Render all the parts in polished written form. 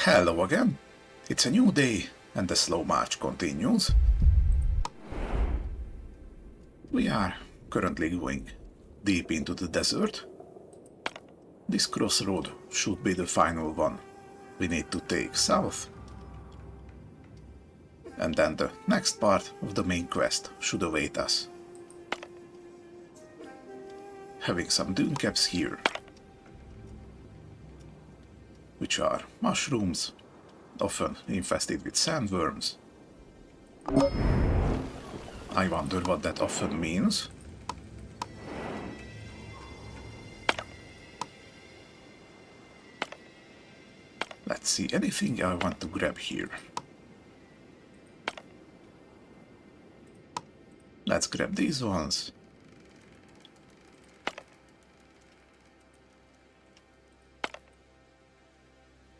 Hello again. It's a new day and the slow march continues. We are currently going deep into the desert. This crossroad should be the final one we need to take south. And then the next part of the main quest should await us. Having some dune caps here, which are mushrooms, often infested with sandworms. I wonder what that often means. Let's see, anything I want to grab here. Let's grab these ones.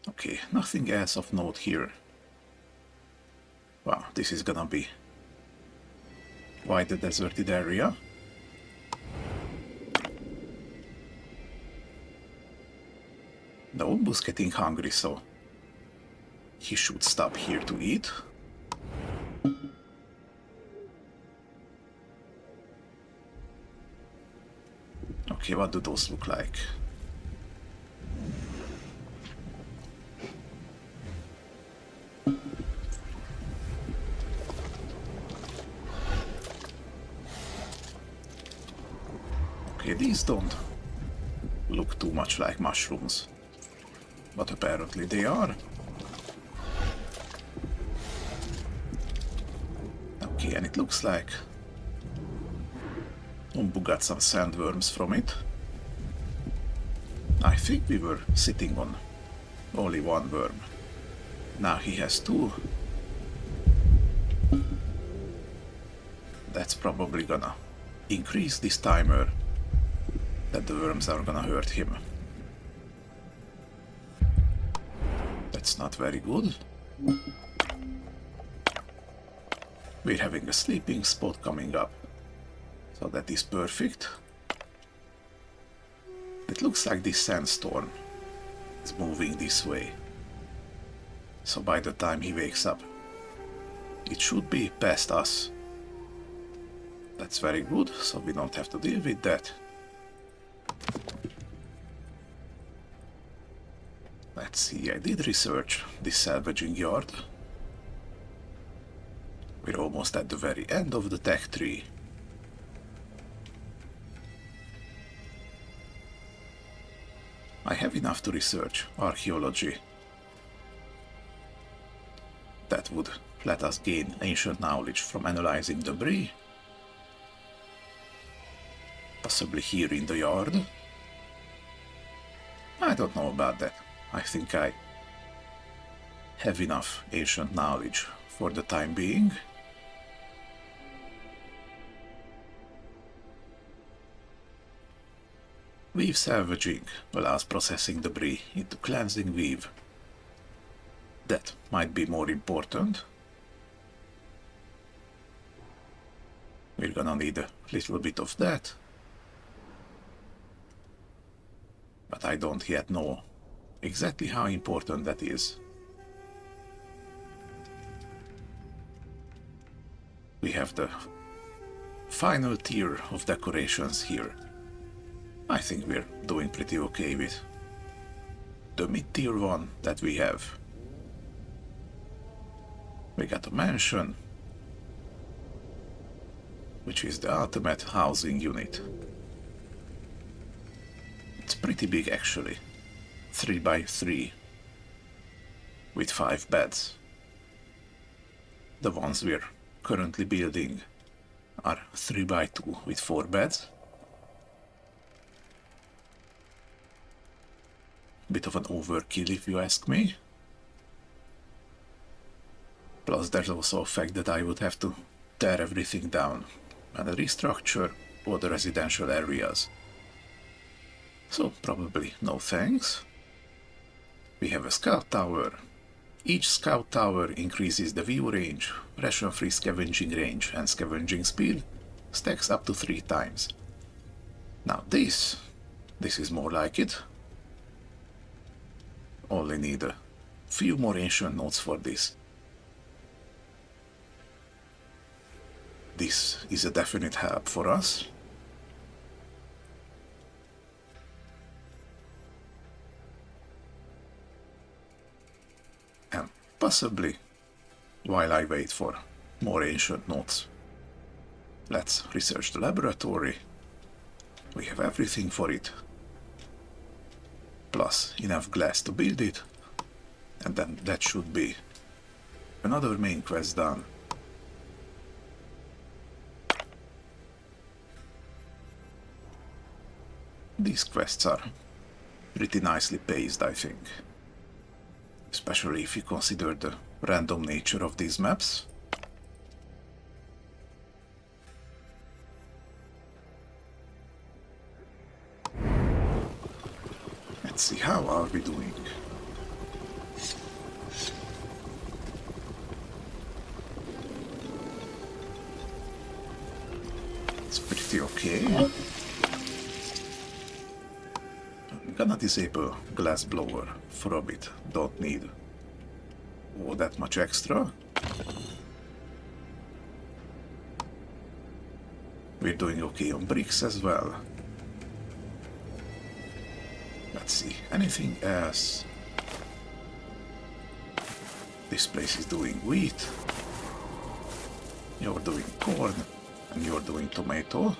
Okay, nothing else of note here. Wow, this is gonna be quite a deserted area. The Onbu's getting hungry, so he should stop here to eat. Okay, what do those look like? Okay, these don't look too much like mushrooms, but apparently they are. Okay, and it looks like Onbu got some sandworms from it. I think we were sitting on only one worm. Now he has two. That's probably gonna increase this timer that the worms are gonna hurt him. That's not very good. We're having a sleeping spot coming up, so that is perfect. It looks like this sandstorm is moving this way, so by the time he wakes up, it should be past us. That's very good, so we don't have to deal with that. Let's see, I did research this salvaging yard. We're almost at the very end of the tech tree. I have enough to research archaeology. That would let us gain ancient knowledge from analyzing debris. Possibly here in the yard. I don't know about that. I think I have enough ancient knowledge for the time being. Weave salvaging allows processing debris into cleansing weave. That might be more important. We're gonna need a little bit of that. But I don't yet know exactly how important that is. We have the final tier of decorations here. I think we're doing pretty okay with the mid-tier one that we have. We got a mansion, which is the ultimate housing unit. It's pretty big actually, 3 by 3 with 5 beds. The ones we're currently building are 3 by 2 with 4 beds. Bit of an overkill if you ask me. Plus there's also a fact that I would have to tear everything down and restructure all the residential areas. So probably no thanks. We have a scout tower. Each scout tower increases the view range, ration-free scavenging range and scavenging speed, stacks up to 3 times. Now this is more like it. Only need a few more ancient notes for this. This is a definite help for us. And possibly, while I wait for more ancient notes, let's research the laboratory. We have everything for it, plus enough glass to build it, and then that should be another main quest done. These quests are pretty nicely paced, I think. Especially if you consider the random nature of these maps. Let's see, how are we doing? It's pretty okay. I'm gonna disable glass blower for a bit. Don't need that much extra. We're doing okay on bricks as well. Let's see, anything else? This place is doing wheat. You're doing corn, and you're doing tomato.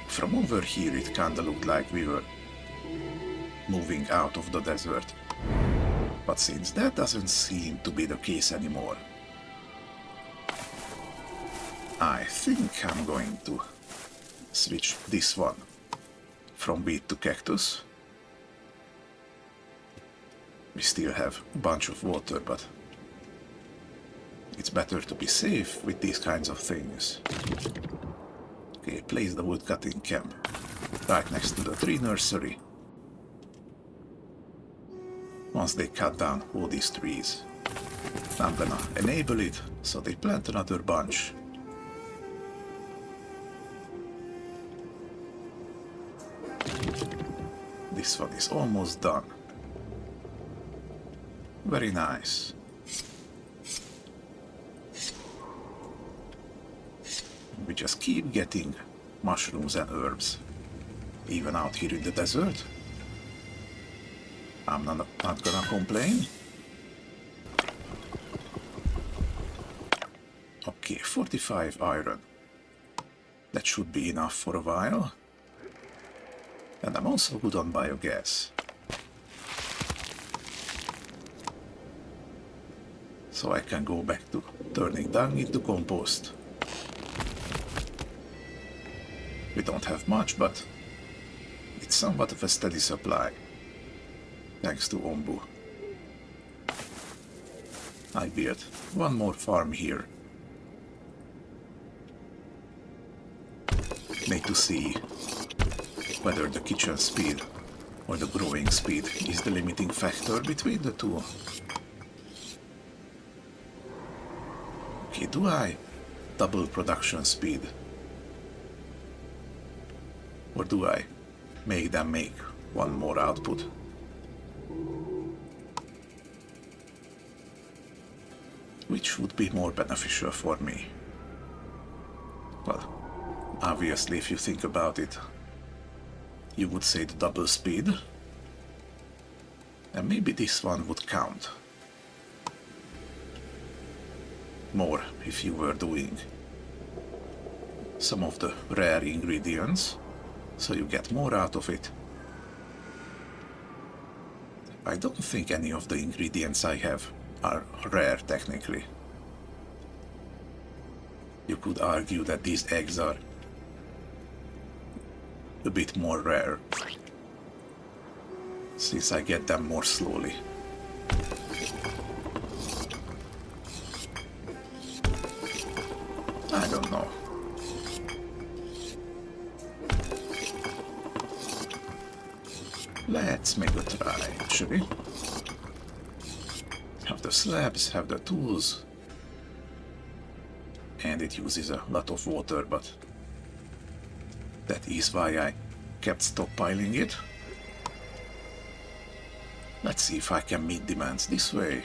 From over here it kinda looked like we were moving out of the desert. But since that doesn't seem to be the case anymore, I think I'm going to switch this one from wheat to cactus. We still have a bunch of water, but it's better to be safe with these kinds of things. Okay, place the woodcutting camp right next to the tree nursery. Once they cut down all these trees, I'm gonna enable it so they plant another bunch. This one is almost done. Very nice. We just keep getting mushrooms and herbs, even out here in the desert. I'm not gonna complain. Okay, 45 iron. That should be enough for a while. And I'm also good on biogas. So I can go back to turning dung into compost. We don't have much, but it's somewhat of a steady supply. Thanks to Onbu. I built one more farm here. Need to see whether the kitchen speed or the growing speed is the limiting factor between the two. Okay, do I double production speed? Or do I make them make one more output? Which would be more beneficial for me? Well, obviously if you think about it, you would say the double speed. And maybe this one would count more if you were doing some of the rare ingredients, so you get more out of it. I don't think any of the ingredients I have are rare technically. You could argue that these eggs are a bit more rare, since I get them more slowly. I don't know. Let's make a try, actually. Have the slabs, have the tools. And it uses a lot of water, but that is why I kept stockpiling it. Let's see if I can meet demands this way.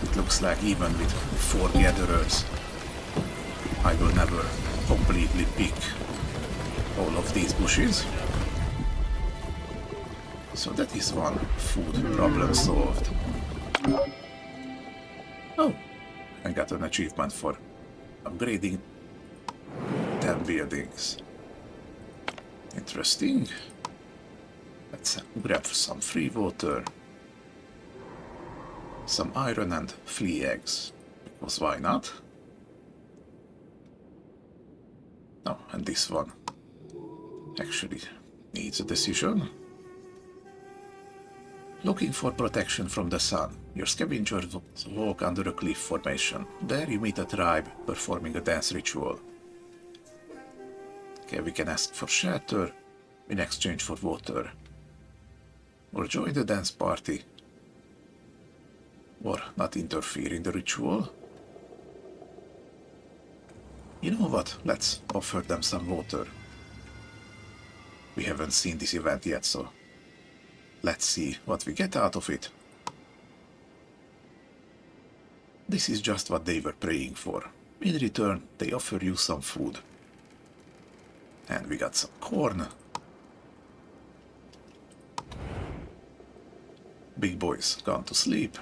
It looks like even with 4 gatherers, I will never completely pick all of these bushes. So that is one food problem solved. Oh, I got an achievement for upgrading 10 buildings. Interesting. Let's grab some free water, some iron and flea eggs, because why not? Oh, and this one actually needs a decision. Looking for protection from the sun, your scavengers walk under a cliff formation. There you meet a tribe performing a dance ritual. Okay, we can ask for shelter in exchange for water, or join the dance party, or not interfere in the ritual. You know what? Let's offer them some water. We haven't seen this event yet, so let's see what we get out of it. This is just what they were praying for. In return, they offer you some food. And we got some corn. Big boy's gone to sleep.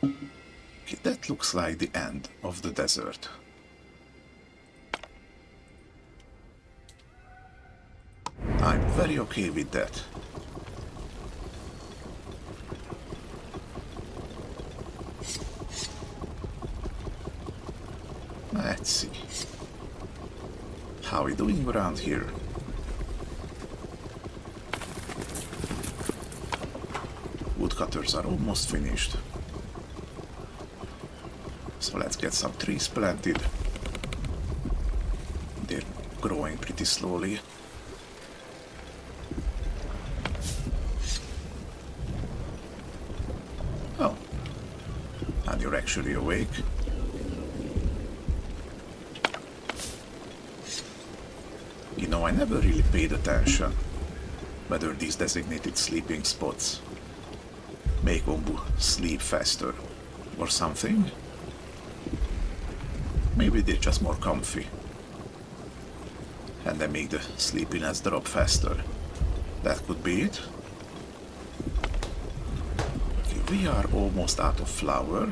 Okay, that looks like the end of the desert. I'm very okay with that. Let's see. How are we doing around here? Woodcutters are almost finished. So let's get some trees planted. They're growing pretty slowly. Oh, and you're actually awake. You know, I never really paid attention whether these designated sleeping spots make Onbu sleep faster or something. Maybe they're just more comfy and they make the sleepiness drop faster. That could be it. Okay, we are almost out of flour.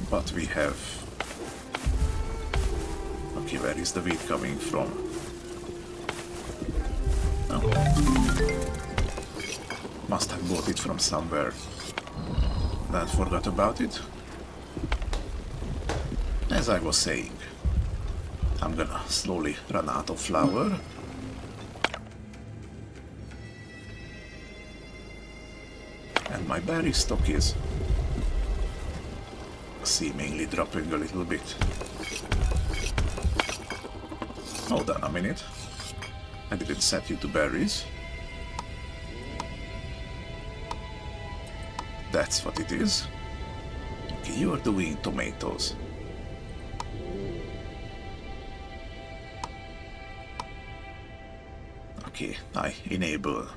But we have... Okay, where is the wheat coming from? Oh. Must have bought it from somewhere. Then forgot about it. As I was saying, I'm gonna slowly run out of flour. And my berry stock is seemingly dropping a little bit. Hold on a minute. I didn't set you to berries. That's what it is. Okay, you are doing tomatoes. Okay, I enable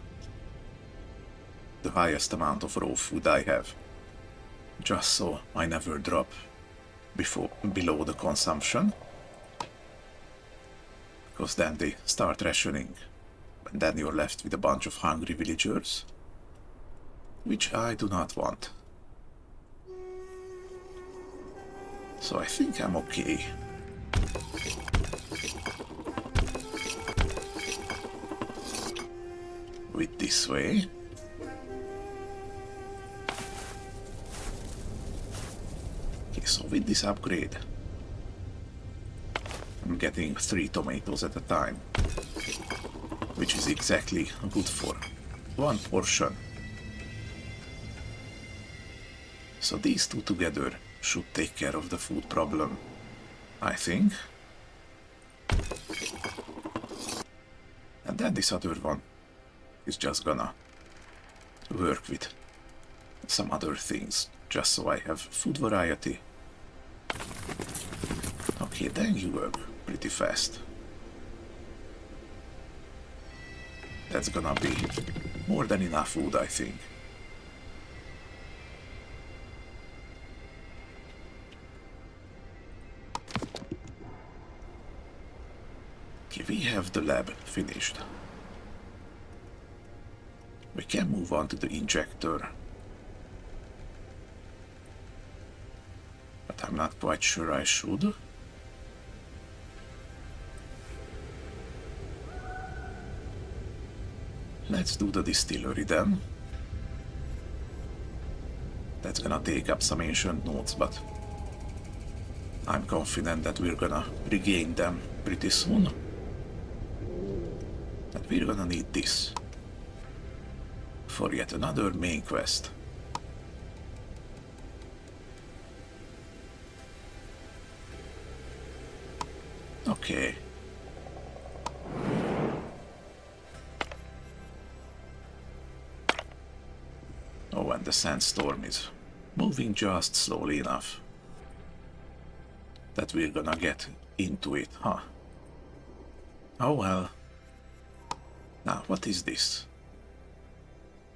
the highest amount of raw food I have, just so I never drop below the consumption, because then they start rationing, and then you're left with a bunch of hungry villagers, which I do not want. So I think I'm okay. With this way. Okay, so with this upgrade, I'm getting 3 tomatoes at a time, which is exactly good for 1 portion. So these two together should take care of the food problem, I think. And then this other one is just gonna work with some other things, just so I have food variety. Okay, then you work pretty fast. That's gonna be more than enough food, I think. Okay, we have the lab finished. We can move on to the injector. But I'm not quite sure I should. Let's do the distillery then. That's gonna take up some ancient notes, but I'm confident that we're gonna regain them pretty soon. And we're gonna need this for yet another main quest. Okay. Oh, and the sandstorm is moving just slowly enough that we're gonna get into it, huh? Oh well. Now, what is this?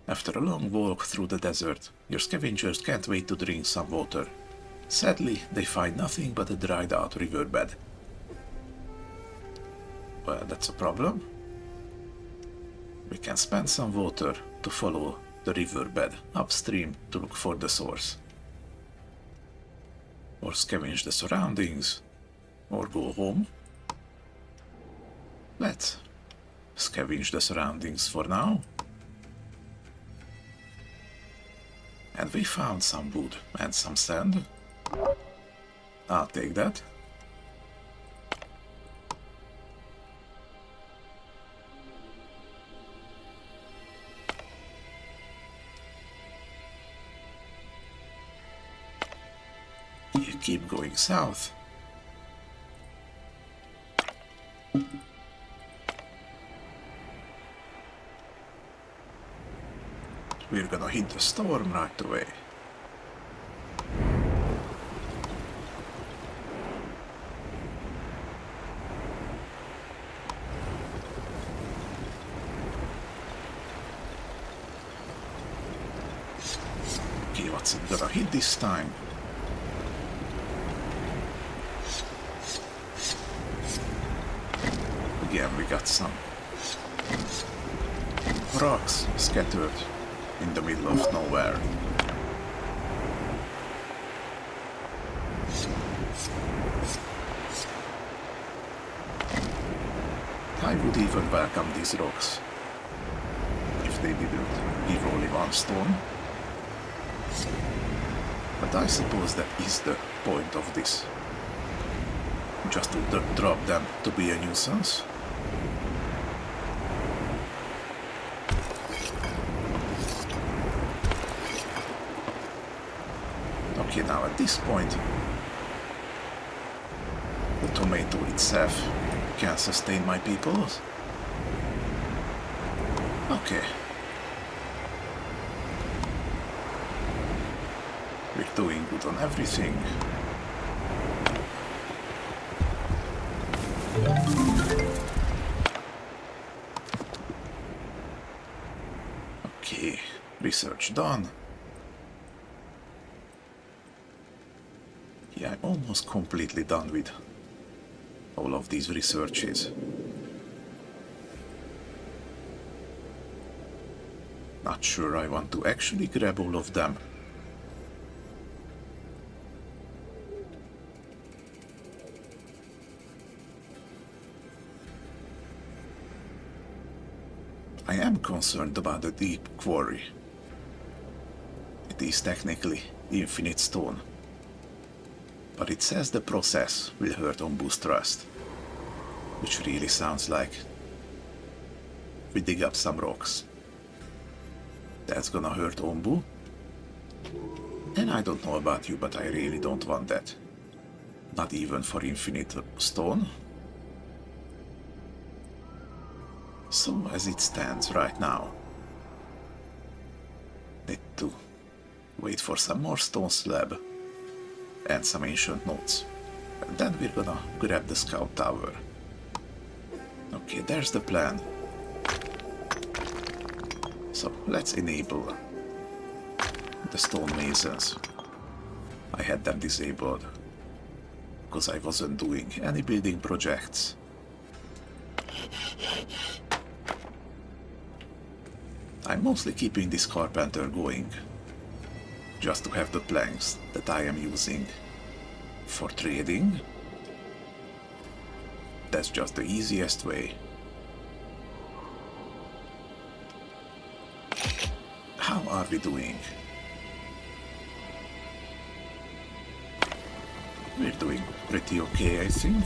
After a long walk through the desert, your scavengers can't wait to drink some water. Sadly, they find nothing but a dried out riverbed. Well, that's a problem. We can spend some water to follow the riverbed upstream to look for the source. Or scavenge the surroundings, or go home. Let's scavenge the surroundings for now. And we found some wood and some sand. I'll take that. You keep going south. We're gonna hit the storm right away. Okay, what's it gonna hit this time? Again, we got some rocks scattered in the middle of nowhere. I would even welcome these rocks if they didn't give only one stone. But I suppose that is the point of this. Just to drop them to be a nuisance. Okay, now at this point, the tomato itself can sustain my people. Okay. We're doing good on everything. Okay, research done. Yeah, I'm almost completely done with all of these researches. Not sure I want to actually grab all of them. I am concerned about the deep quarry. It is technically infinite stone, but it says the process will hurt Onbu's trust, which really sounds like we dig up some rocks. That's gonna hurt Onbu, and I don't know about you, but I really don't want that. Not even for infinite stone. So as it stands right now, Need to wait for some more stone slab and some ancient notes. And then we're gonna grab the scout tower. Okay, there's the plan. So let's enable the stone masons. I had them disabled because I wasn't doing any building projects. I'm mostly keeping this carpenter going just to have the planks that I am using for trading. That's just the easiest way. How are we doing? We're doing pretty okay, I think.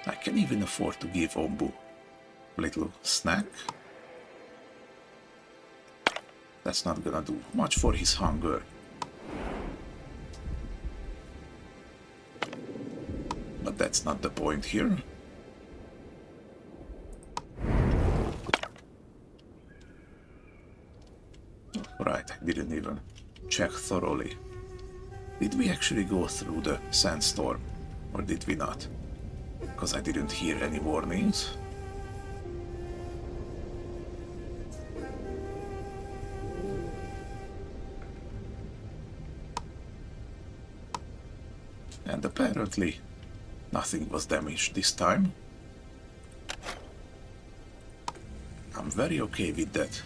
I can even afford to give Onbu a little snack. That's not gonna do much for his hunger. But that's not the point here. Right, I didn't even check thoroughly. Did we actually go through the sandstorm, or did we not? Because I didn't hear any warnings. And apparently nothing was damaged this time. I'm very okay with that.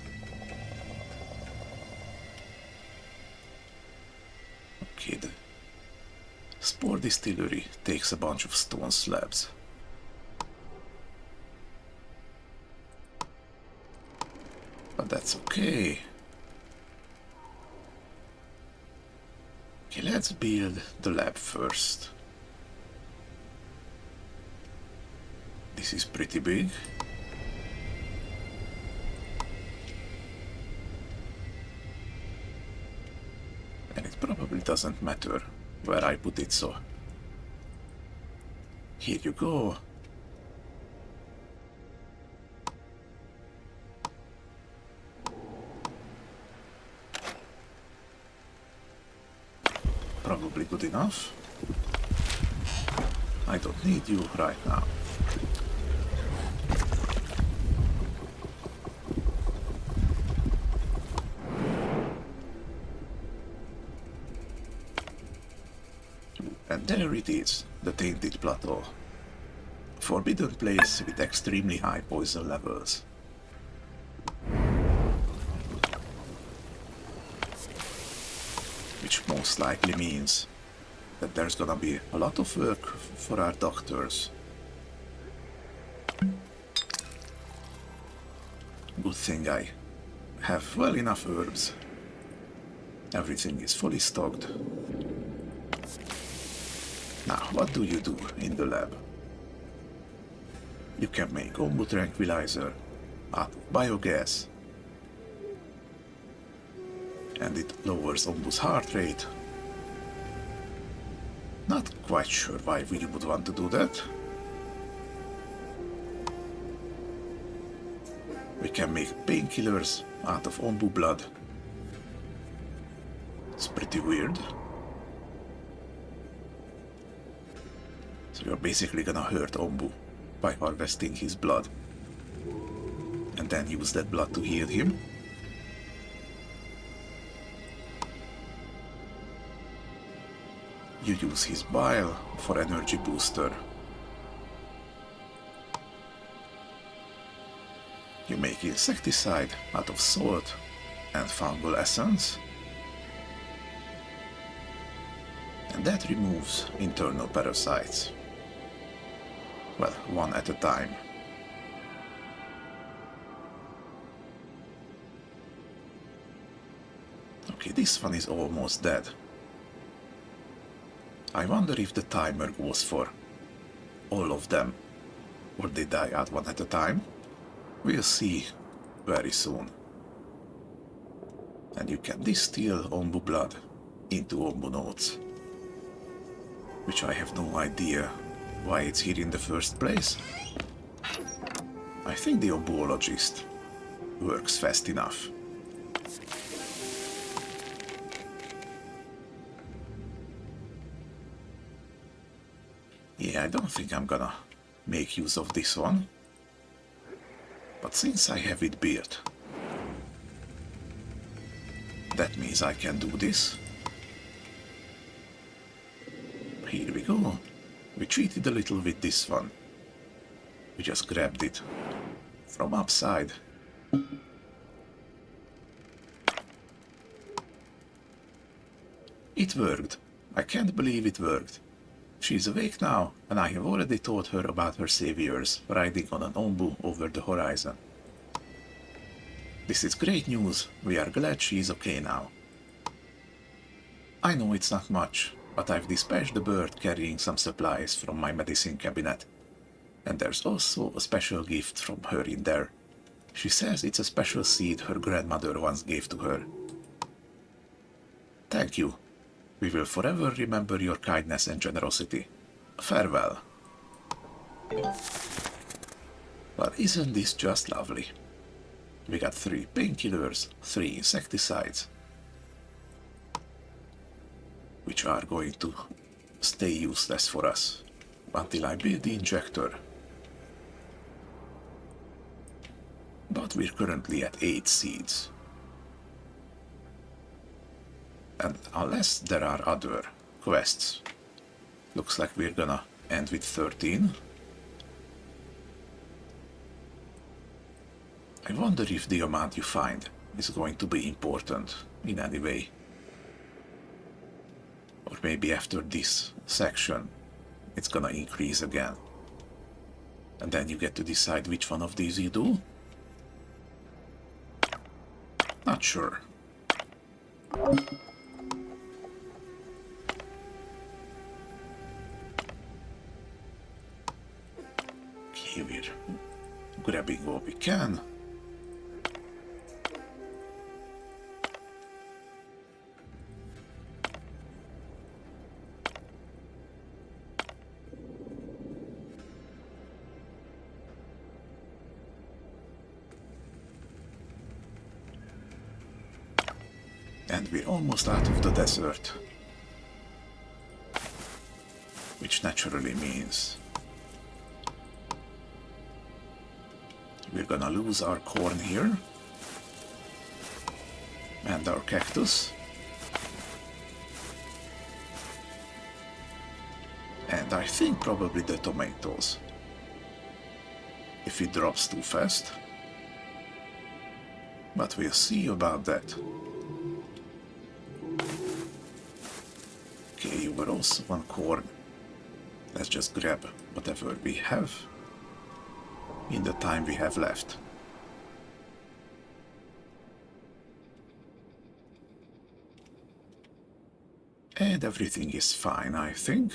Okay, the Spore Distillery takes a bunch of stone slabs. But that's okay. Okay, let's build the lab first. This is pretty big. And it probably doesn't matter where I put it, so here you go. Probably good enough. I don't need you right now. And there it is, the Tainted Plateau. Forbidden place with extremely high poison levels. Which most likely means that there's gonna be a lot of work for our doctors. Good thing I have well enough herbs. Everything is fully stocked. Now, what do you do in the lab? You can make Onbu tranquilizer out of biogas. And it lowers Onbu's heart rate. Not quite sure why we would want to do that. We can make painkillers out of Onbu blood. It's pretty weird. So you're basically gonna hurt Onbu by harvesting his blood. And then use that blood to heal him. You use his bile for energy booster. You make insecticide out of salt and fungal essence. And that removes internal parasites. Well, one at a time. Okay, this one is almost dead. I wonder if the timer goes for all of them, or they die out one at a time. We'll see very soon. And you can distill Onbu blood into Onbu notes, which I have no idea why it's here in the first place. I think the Onbuologist works fast enough. Yeah, I don't think I'm gonna make use of this one. But since I have it built, that means I can do this. Here we go. We cheated a little with this one. We just grabbed it from upside. It worked. I can't believe it worked. She's awake now, and I have already taught her about her saviors riding on an Onbu over the horizon. This is great news. We are glad she is okay now. I know it's not much, but I've dispatched the bird carrying some supplies from my medicine cabinet. And there's also a special gift from her in there. She says it's a special seed her grandmother once gave to her. Thank you. We will forever remember your kindness and generosity. Farewell. Well, isn't this just lovely? We got 3 painkillers, 3 insecticides, which are going to stay useless for us until I build the injector. But we're currently at 8 seeds. And unless there are other quests, looks like we're gonna end with 13. I wonder if the amount you find is going to be important in any way. Or maybe after this section, it's gonna increase again. And then you get to decide which one of these you do. Not sure. Okay, we're grabbing what we can. And we're almost out of the desert. Which naturally means we're gonna lose our corn here. And our cactus. And I think probably the tomatoes. If it drops too fast. But we'll see about that. Okay, you were also on corn. Let's just grab whatever we have in the time we have left. And everything is fine, I think.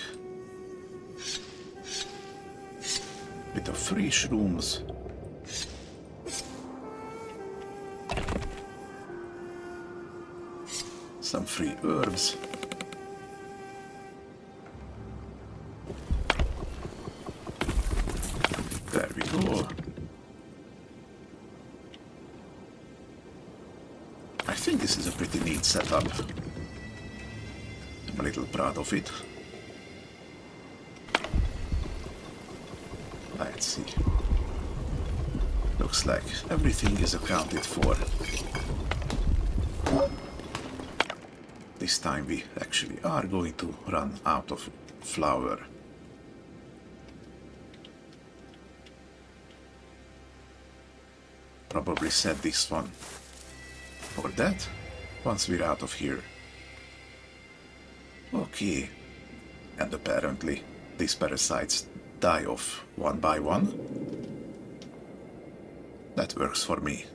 Bit of free shrooms. Some free herbs. There we go. I think this is a pretty neat setup. I'm a little proud of it. Let's see. Looks like everything is accounted for. This time we actually are going to run out of flour. Probably set this one or that once we're out of here. Okay, and apparently these parasites die off one by one. That works for me.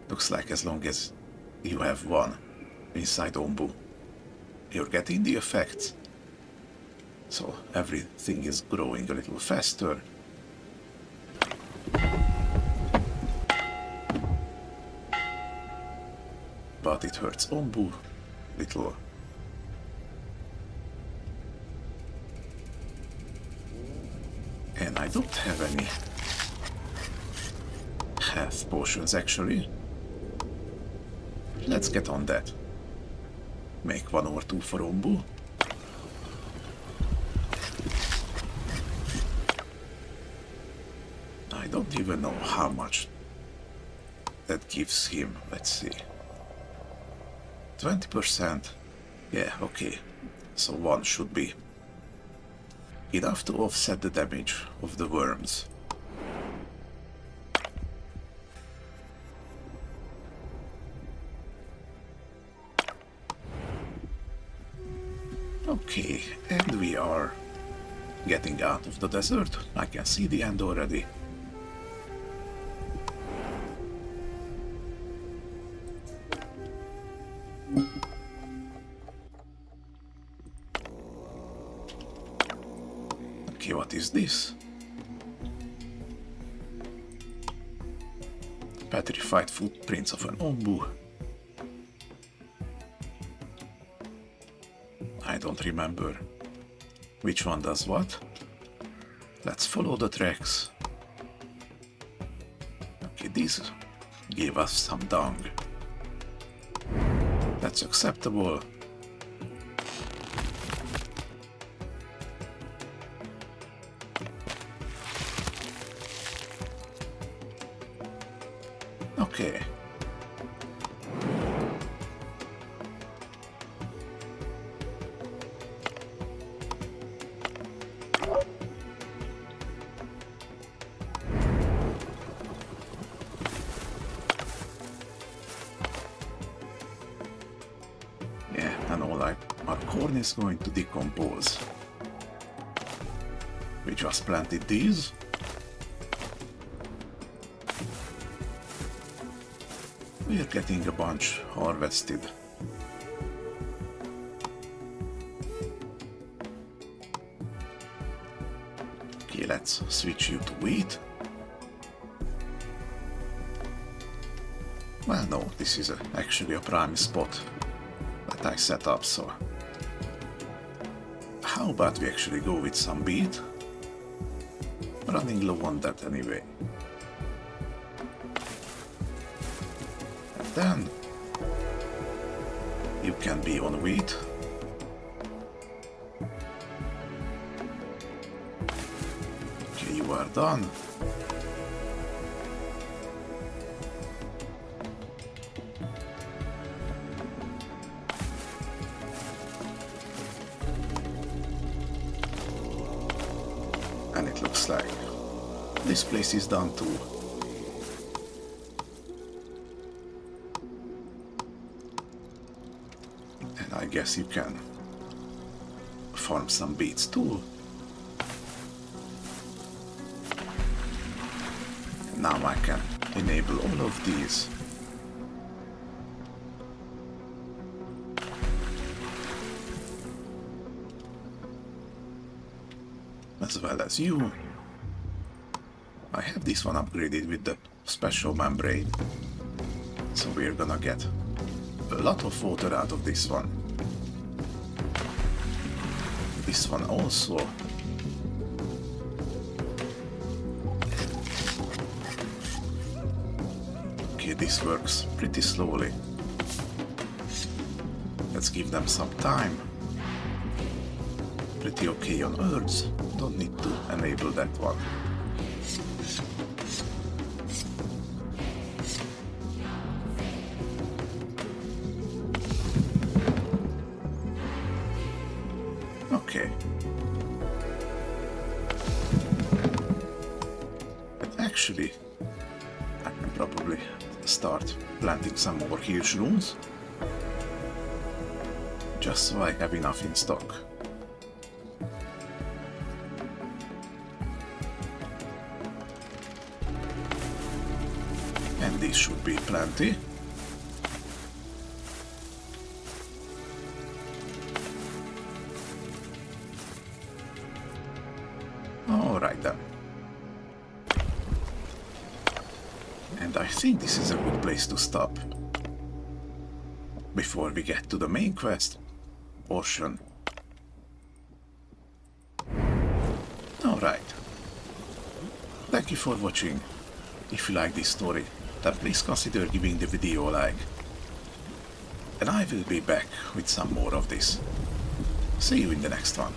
Looks like as long as you have one inside Onbu, you're getting the effects. So everything is growing a little faster. But it hurts Onbu little. And I don't have any health potions actually. Let's get on that. Make 1 or 2 for Onbu. I don't even know how much that gives him. Let's see. 20%. Yeah, okay. So 1 should be enough to offset the damage of the worms. Okay, and we are getting out of the desert. I can see the end already. Okay, what is this? Petrified footprints of an Onbu. I don't remember which one does what. Let's follow the tracks. Okay, these gave us some dung. That's acceptable. Okay. Yeah, and all our corn is going to decompose. We just planted these. We're getting a bunch harvested. Okay, let's switch you to wheat. Well, no, this is actually a prime spot that I set up, so... How about we actually go with some beet? Running low on that anyway. Then you can be on wheat. Okay, you are done. And it looks like this place is done too. I guess you can farm some beets too. Now I can enable all of these. As well as you. I have this one upgraded with the special membrane. So we're gonna get a lot of water out of this one. This one also. Okay, this works pretty slowly. Let's give them some time. Pretty okay on herbs. Don't need to enable that one. Okay. But actually, I can probably start planting some more huge rooms. Just so I have enough in stock. And this should be plenty. Alright then. And I think this is a good place to stop before we get to the main quest portion. Alright. Thank you for watching. If you like this story, then please consider giving the video a like. And I will be back with some more of this. See you in the next one.